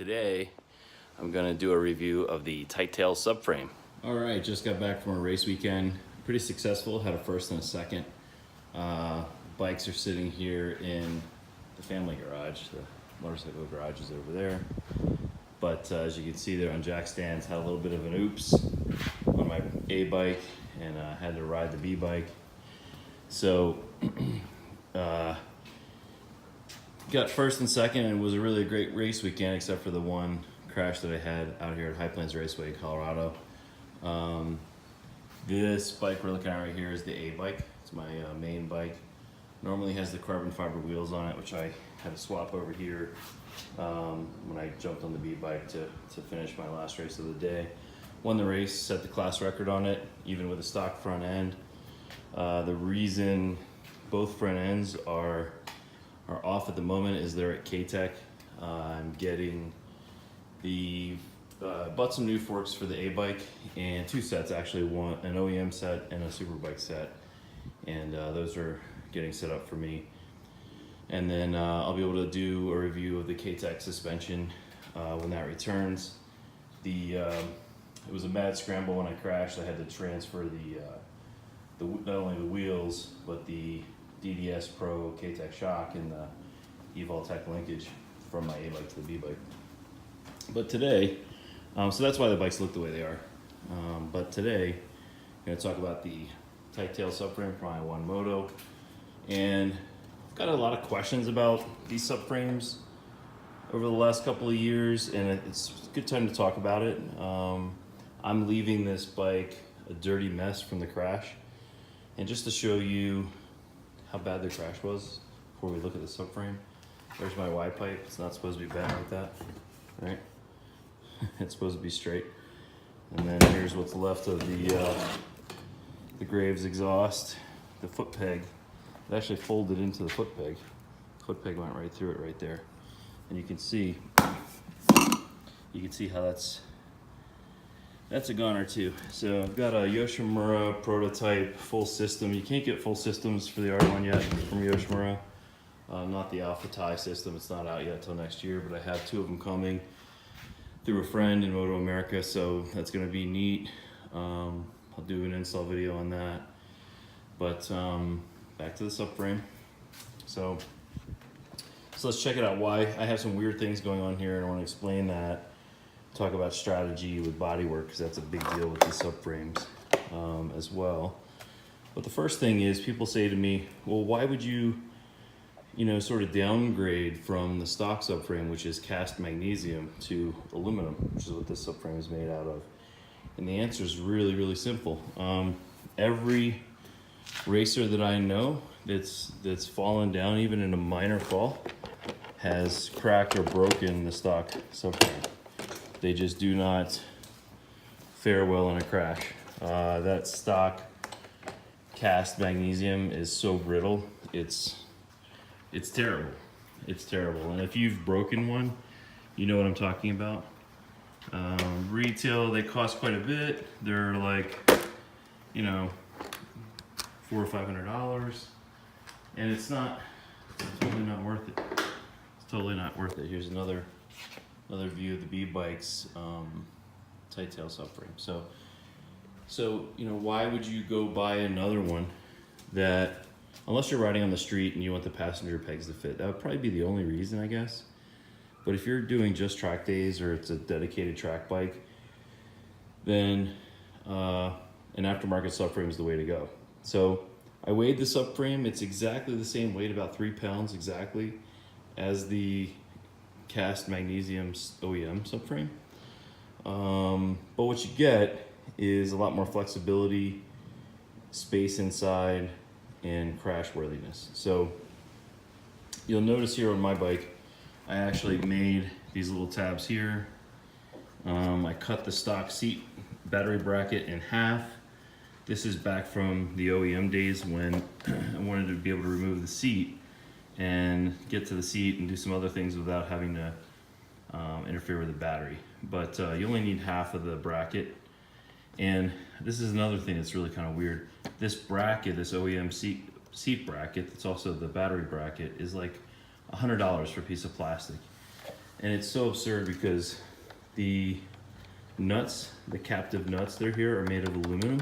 Today, I'm gonna do a review of the TightTails subframe. All right, just got back from a race weekend. Pretty successful, had a first and a second. Bikes are sitting here in the family garage. The motorcycle garage is over there. But as you can see, they're on jack stands. Had a little bit of an oops on my A bike and had to ride the B bike. So, got first and second, and it was a really great race weekend, except for the one crash that I had out here at High Plains Raceway in Colorado. This bike we're looking at right here is the A bike. It's my main bike. Normally has the carbon fiber wheels on it, which I had to swap over here when I jumped on the B bike to finish my last race of the day. Won the race, set the class record on it, even with a stock front end. The reason both front ends are off at the moment is they're at K-Tech. I'm getting bought some new forks for the A bike and two sets actually, one an OEM set and a superbike set, and those are getting set up for me. And then I'll be able to do a review of the K-Tech suspension when that returns. It was a mad scramble when I crashed. I had to transfer not only the wheels but the DDS Pro K-Tech shock and the Evoltech linkage from my A bike to the B bike. But today, so that's why the bikes look the way they are. But today, I'm going to talk about the TightTails subframe for my R1 Moto, and I've got a lot of questions about these subframes over the last couple of years, and it's a good time to talk about it. I'm leaving this bike a dirty mess from the crash, and just to show you how bad the crash was before we look at the subframe. There's my Y pipe. It's not supposed to be bent like that, right? It's supposed to be straight. And then here's what's left of the Graves exhaust. The foot peg, it actually folded into the foot peg. Foot peg went right through it right there. And you can see how that's a gun or two. So I've got a Yoshimura prototype full system. You can't get full systems for the R1 yet from Yoshimura. Not the Alpha Tie system, it's not out yet till next year, but I have two of them coming through a friend in Moto America, so that's gonna be neat. I'll do an install video on that. But back to the subframe. So let's check it out. Why I have some weird things going on here, and I want to explain that. Talk about strategy with Bodywork, because that's a big deal with these subframes as well. But the first thing is, people say to me, well, why would you sort of downgrade from the stock subframe, which is cast magnesium, to aluminum, which is what this subframe is made out of? And the answer is really, really simple. Every racer that I know that's fallen down, even in a minor fall, has cracked or broken the stock subframe. They just do not fare well in a crash. That stock cast magnesium is so brittle, it's terrible. It's terrible. And if you've broken one, you know what I'm talking about. Retail, they cost quite a bit. They're like, $400 or $500, and it's totally not worth it. It's totally not worth it. Here's another view of the B bike's TightTails subframe. So why would you go buy another one that, unless you're riding on the street and you want the passenger pegs to fit? That would probably be the only reason, I guess. But if you're doing just track days or it's a dedicated track bike, then an aftermarket subframe is the way to go. So I weighed the subframe. It's exactly the same weight, about 3 pounds exactly, as the cast magnesium OEM subframe. But what you get is a lot more flexibility, space inside, and crash worthiness. So you'll notice here on my bike, I actually made these little tabs here. I cut the stock seat battery bracket in half. This is back from the OEM days when I wanted to be able to remove the seat and get to the seat and do some other things without having to interfere with the battery. But you only need half of the bracket. And this is another thing that's really kind of weird. This bracket, this OEM seat bracket, that's also the battery bracket, is like $100 for a piece of plastic. And it's so absurd because the nuts, the captive nuts they're here are made of aluminum,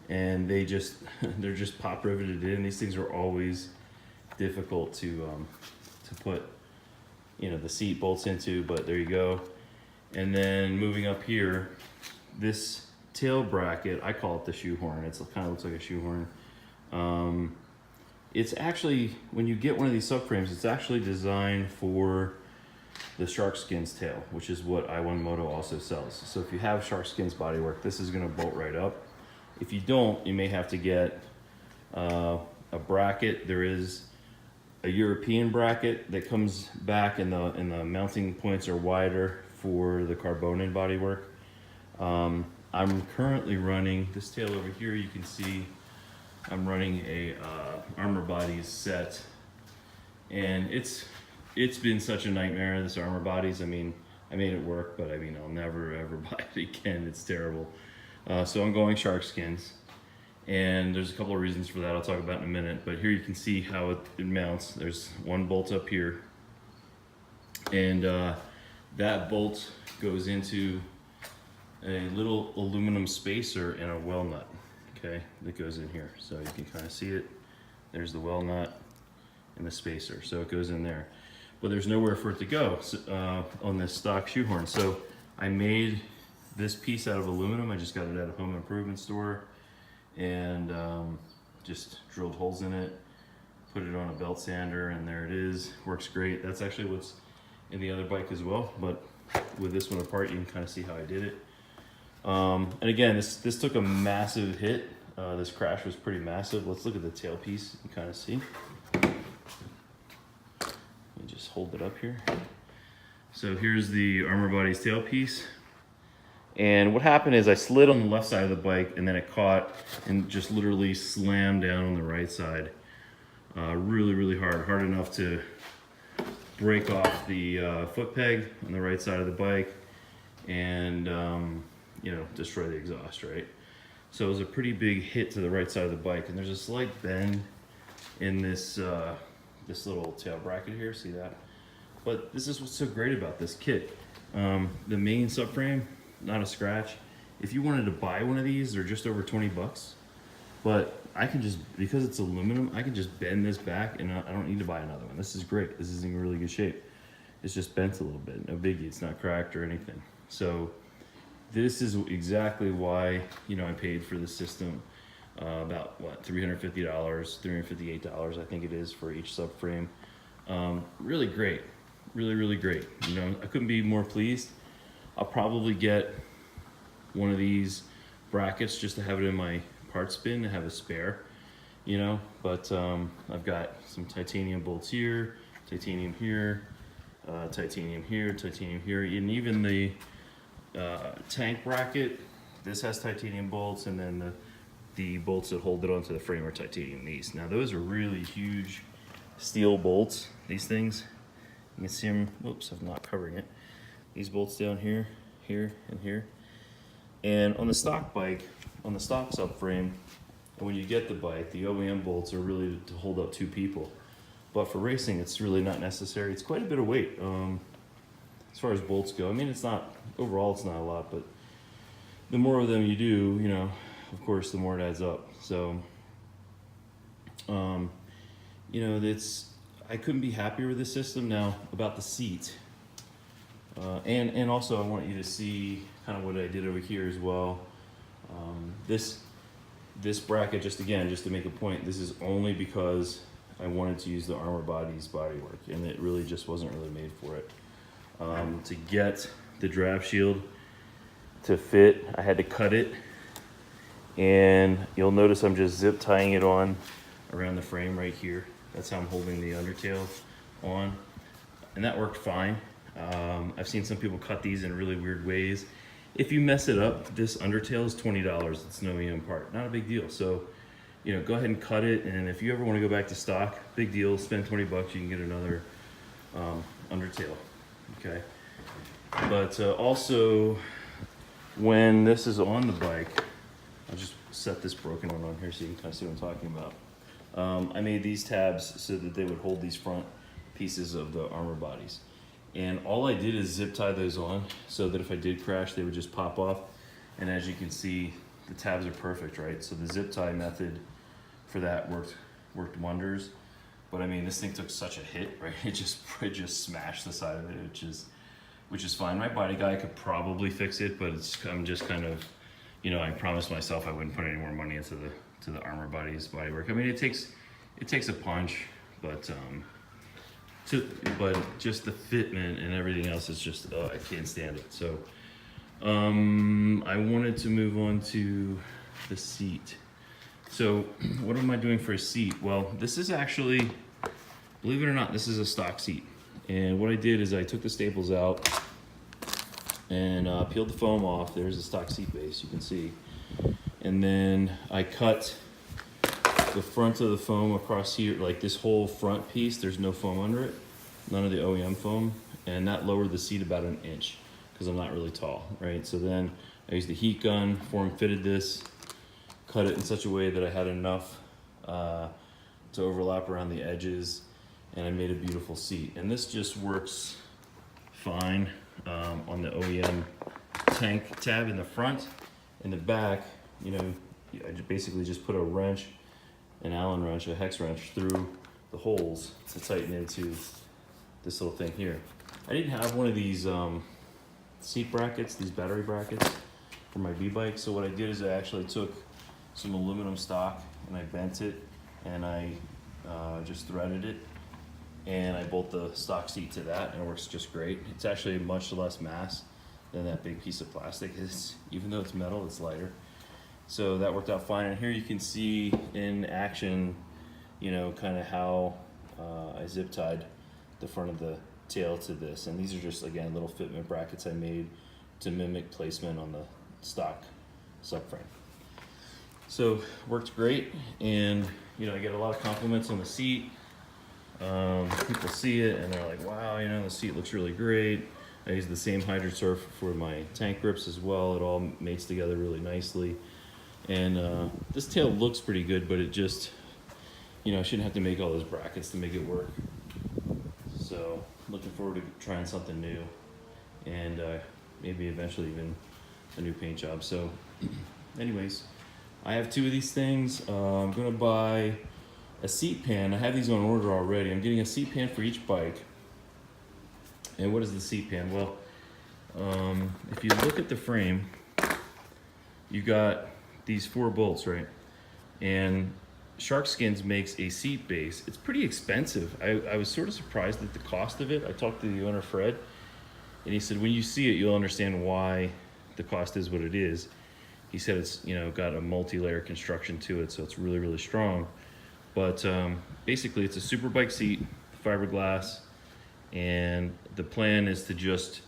and they're just pop riveted in. These things are always difficult to put, you know, the seat bolts into, but there you go. And then moving up here, this tail bracket, I call it the shoehorn. It kind of looks like a shoehorn. It's actually, when you get one of these subframes, it's actually designed for the shark skins tail, which is what I1 Moto also sells. So if you have shark skins bodywork, this is gonna bolt right up. If you don't, you may have to get a bracket. There is a European bracket that comes back, and the mounting points are wider for the carbon bodywork. I'm currently running this tail over here. You can see I'm running a Armor Bodies set, and it's been such a nightmare, this Armor Bodies. I mean, I made it work, but I mean, I'll never ever buy it again. It's terrible. So I'm going shark skins, and there's a couple of reasons for that I'll talk about in a minute. But here you can see how it mounts. There's one bolt up here, and that bolt goes into a little aluminum spacer and a well nut, okay, that goes in here. So you can kind of see it. There's the well nut and the spacer, so it goes in there. But there's nowhere for it to go on this stock shoehorn. So I made this piece out of aluminum. I just got it at a home improvement store, and just drilled holes in it, put it on a belt sander, and there it is. Works great. That's actually what's in the other bike as well, but with this one apart, you can kind of see how I did it. And again, this took a massive hit. This crash was pretty massive. Let's look at the tailpiece and kind of see. Let me just hold it up here. So here's the Armor Bodies tailpiece. And what happened is I slid on the left side of the bike, and then it caught and just literally slammed down on the right side. Really, really hard enough to break off the foot peg on the right side of the bike, and you know, destroy the exhaust, right? So it was a pretty big hit to the right side of the bike, and there's a slight bend in this this little tail bracket here. See that? But this is what's so great about this kit. The main subframe, not a scratch. If you wanted to buy one of these, they're just over 20 bucks. But I can just, because it's aluminum, I can just bend this back, and I don't need to buy another one. This is great. This is in really good shape. It's just bent a little bit. No biggie. It's not cracked or anything. So this is exactly why, you know, I paid for the system. About what, $350, $358, I think it is, for each subframe. Really great. Really, really great. You know, I couldn't be more pleased. I'll probably get one of these brackets just to have it in my parts bin to have a spare, you know, but I've got some titanium bolts here, titanium here, titanium here, titanium here, and even the tank bracket, this has titanium bolts, and then the bolts that hold it onto the frame are titanium. These, now those are really huge steel bolts, these things. You can see them, whoops, I'm not covering it. These bolts down here, here, and here. And on the stock bike, on the stock subframe, when you get the bike, the OEM bolts are really to hold up two people. But for racing, it's really not necessary. It's quite a bit of weight as far as bolts go. I mean, it's not, overall it's not a lot, but the more of them you do, you know, of course, the more it adds up. So, you know, I couldn't be happier with this system. Now, about the seat, and also I want you to see kind of what I did over here as well. This bracket, just to make a point, this is only because I wanted to use the Armor Bodies bodywork, and it really just wasn't really made for it. To get the draft shield to fit, I had to cut it, and you'll notice I'm just zip tying it on around the frame right here. That's how I'm holding the undertail on, and that worked fine. I've seen some people cut these in really weird ways. If you mess it up, this undertail is $20. It's no EM part, not a big deal. So, you know, go ahead and cut it, and if you ever want to go back to stock, big deal, spend 20 bucks, you can get another undertail, okay? But also, when this is on the bike, I'll just set this broken one on here so you can kind of see what I'm talking about. I made these tabs so that they would hold these front pieces of the Armor Bodies. And all I did is zip tie those on so that if I did crash, they would just pop off. And as you can see, the tabs are perfect, right? So the zip tie method for that worked wonders. But I mean, this thing took such a hit, right? It just smashed the side of it, which is fine. My body guy could probably fix it, but I'm just kind of, you know, I promised myself I wouldn't put any more money into the Armor Buddies Bodywork. I mean, it takes a punch, but just the fitment and everything else is just, I can't stand it. So I wanted to move on to the seat. So what am I doing for a seat? Well, this is actually, believe it or not, this is a stock seat. And what I did is I took the staples out and peeled the foam off. There's the stock seat base, you can see. And then I cut the front of the foam across here, like this whole front piece, there's no foam under it, none of the OEM foam, and that lowered the seat about 1 inch because I'm not really tall, right? So then I used the heat gun, form fitted this, cut it in such a way that I had enough to overlap around the edges, and I made a beautiful seat. And this just works fine on the OEM tank tab in the front. In the back, you know, I basically just put a wrench, an Allen wrench, a hex wrench through the holes to tighten into this little thing here. I didn't have one of these seat brackets, these battery brackets for my B-bike, so what I did is I actually took some aluminum stock and I bent it and I just threaded it, and I bolt the stock seat to that, and it works just great. It's actually much less mass than that big piece of plastic is. Even though it's metal, it's lighter. So that worked out fine. And here you can see in action, you know, kind of how I zip tied the front of the tail to this. And these are just, again, little fitment brackets I made to mimic placement on the stock subframe. So worked great, and you know, I get a lot of compliments on the seat. People see it and they're like, wow, you know, the seat looks really great. I use the same HydroSurf for my tank grips as well. It all mates together really nicely. And this tail looks pretty good, but it just, you know, I shouldn't have to make all those brackets to make it work. So looking forward to trying something new, and maybe eventually even a new paint job. So anyways, I have 2 of these things. I'm gonna buy a seat pan. I have these on order already. I'm getting a seat pan for each bike. And what is the seat pan? Well, if you look at the frame, you got these 4 bolts, right? And Shark Skins makes a seat base. It's pretty expensive. I was sort of surprised at the cost of it. I talked to the owner, Fred, and he said, when you see it, you'll understand why the cost is what it is. He said it's, you know, got a multi-layer construction to it, so it's really, really strong. But basically, it's a Superbike seat, fiberglass, and the plan is to just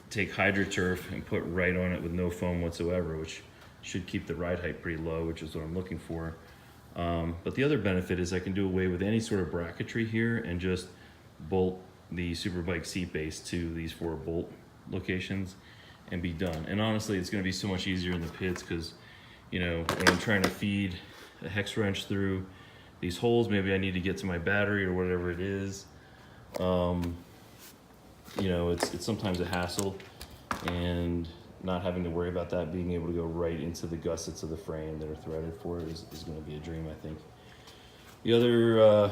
take HydroTurf and put right on it with no foam whatsoever, which should keep the ride height pretty low, which is what I'm looking for. But the other benefit is I can do away with any sort of bracketry here and just bolt the Superbike seat base to these 4 bolt locations and be done. And honestly, it's going to be so much easier in the pits because, you know, when I'm trying to feed a hex wrench through these holes, maybe I need to get to my battery or whatever it is. You know, it's sometimes a hassle, and not having to worry about that, being able to go right into the gussets of the frame that are threaded for it is going to be a dream, I think. The other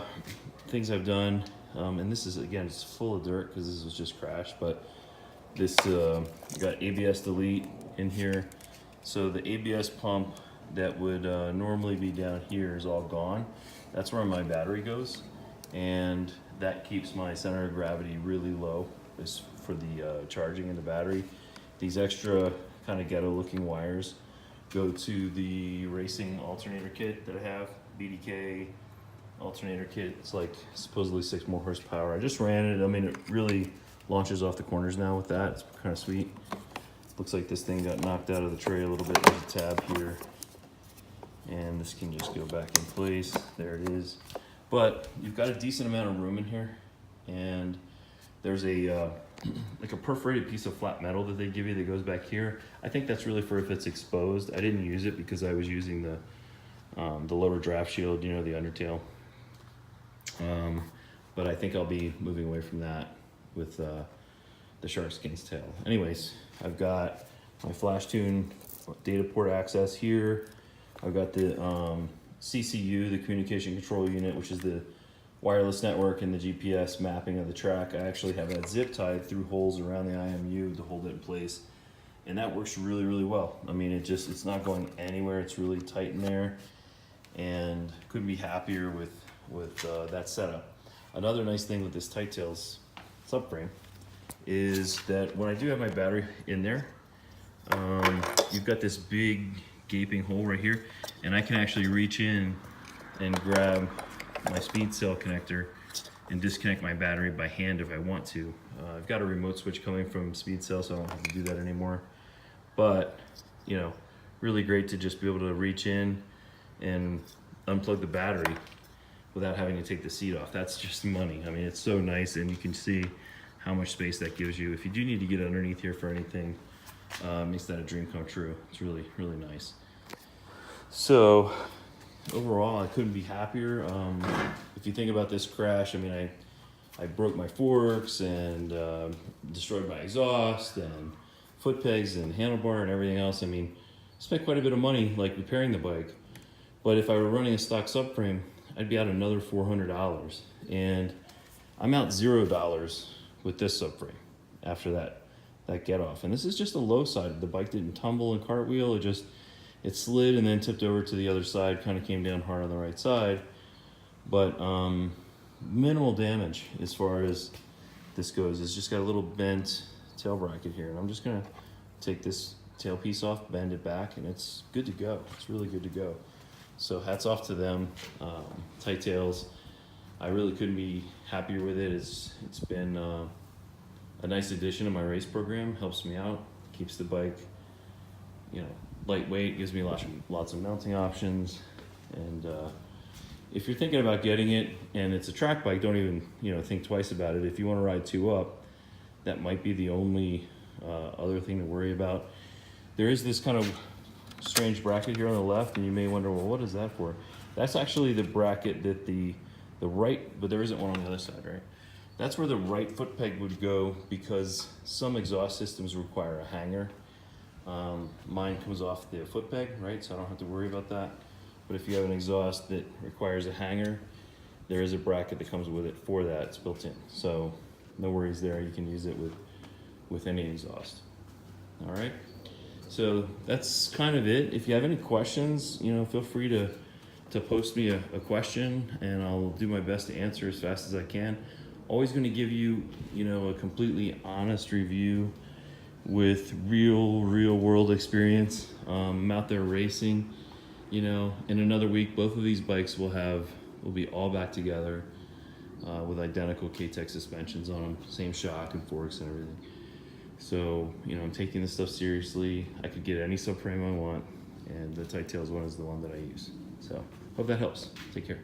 things I've done, and this is, again, it's full of dirt because this was just crashed, but this got ABS delete in here. So the ABS pump that would normally be down here is all gone. That's where my battery goes, and that keeps my center of gravity really low is for the charging in the battery. These extra kind of ghetto looking wires go to the racing alternator kit that I have, BDK alternator kit. It's like supposedly 6 more horsepower. I just ran it. I mean, it really launches off the corners now with that. It's kind of sweet. Looks like this thing got knocked out of the tray a little bit. There's a tab here, and this can just go back in place. There it is. But you've got a decent amount of room in here, and there's a like a perforated piece of flat metal that they give you that goes back here. I think that's really for if it's exposed. I didn't use it because I was using the lower draft shield, you know, the undertail. But I think I'll be moving away from that with the shark skin's tail. Anyways, I've got my flash tune data port access here. I've got the CCU, the communication control unit, which is the wireless network and the GPS mapping of the track. I actually have that zip tied through holes around the IMU to hold it in place. And that works really, really well. I mean, it's not going anywhere. It's really tight in there, and couldn't be happier with that setup. Another nice thing with this TightTails subframe is that when I do have my battery in there, you've got this big gaping hole right here, and I can actually reach in and grab my speed cell connector and disconnect my battery by hand if I want to. I've got a remote switch coming from speed cell, so I don't have to do that anymore. But, you know, really great to just be able to reach in and unplug the battery without having to take the seat off. That's just money. I mean, it's so nice, and you can see how much space that gives you. If you do need to get underneath here for anything, makes that a dream come true. It's really, really nice. So overall, I couldn't be happier. If you think about this crash, I mean, I broke my forks and destroyed my exhaust and foot pegs and handlebar and everything else. I mean, spent quite a bit of money like repairing the bike. But if I were running a stock subframe, I'd be out another $400. And I'm out $0 with this subframe after that get off. And this is just the low side. The bike didn't tumble and cartwheel. It slid and then tipped over to the other side, kind of came down hard on the right side. But minimal damage as far as this goes. It's just got a little bent tail bracket here, and I'm just gonna take this tail piece off, bend it back, and it's good to go. It's really good to go. So hats off to them, TightTails. I really couldn't be happier with it. It's been a nice addition to my race program. Helps me out, keeps the bike, you know, lightweight, gives me lots of mounting options. And if you're thinking about getting it and it's a track bike, don't even think twice about it. If you want to ride 2-up, that might be the only other thing to worry about. There is this kind of strange bracket here on the left, and you may wonder, well, what is that for? That's actually the bracket that the right, but there isn't one on the other side, right? That's where the right foot peg would go, because some exhaust systems require a hanger. Mine comes off the foot peg, right? So I don't have to worry about that. But if you have an exhaust that requires a hanger, there is a bracket that comes with it for that. It's built in. So no worries there. You can use it with any exhaust. All right. So that's kind of it. If you have any questions, feel free to post me a question, and I'll do my best to answer as fast as I can. Always going to give you, a completely honest review with real world experience. I'm out there racing, in another week, both of these bikes will be all back together with identical K-Tech suspensions on them, same shock and forks and everything. So, I'm taking this stuff seriously. I could get any subframe I want, and the TightTails one is the one that I use. So, hope that helps. Take care.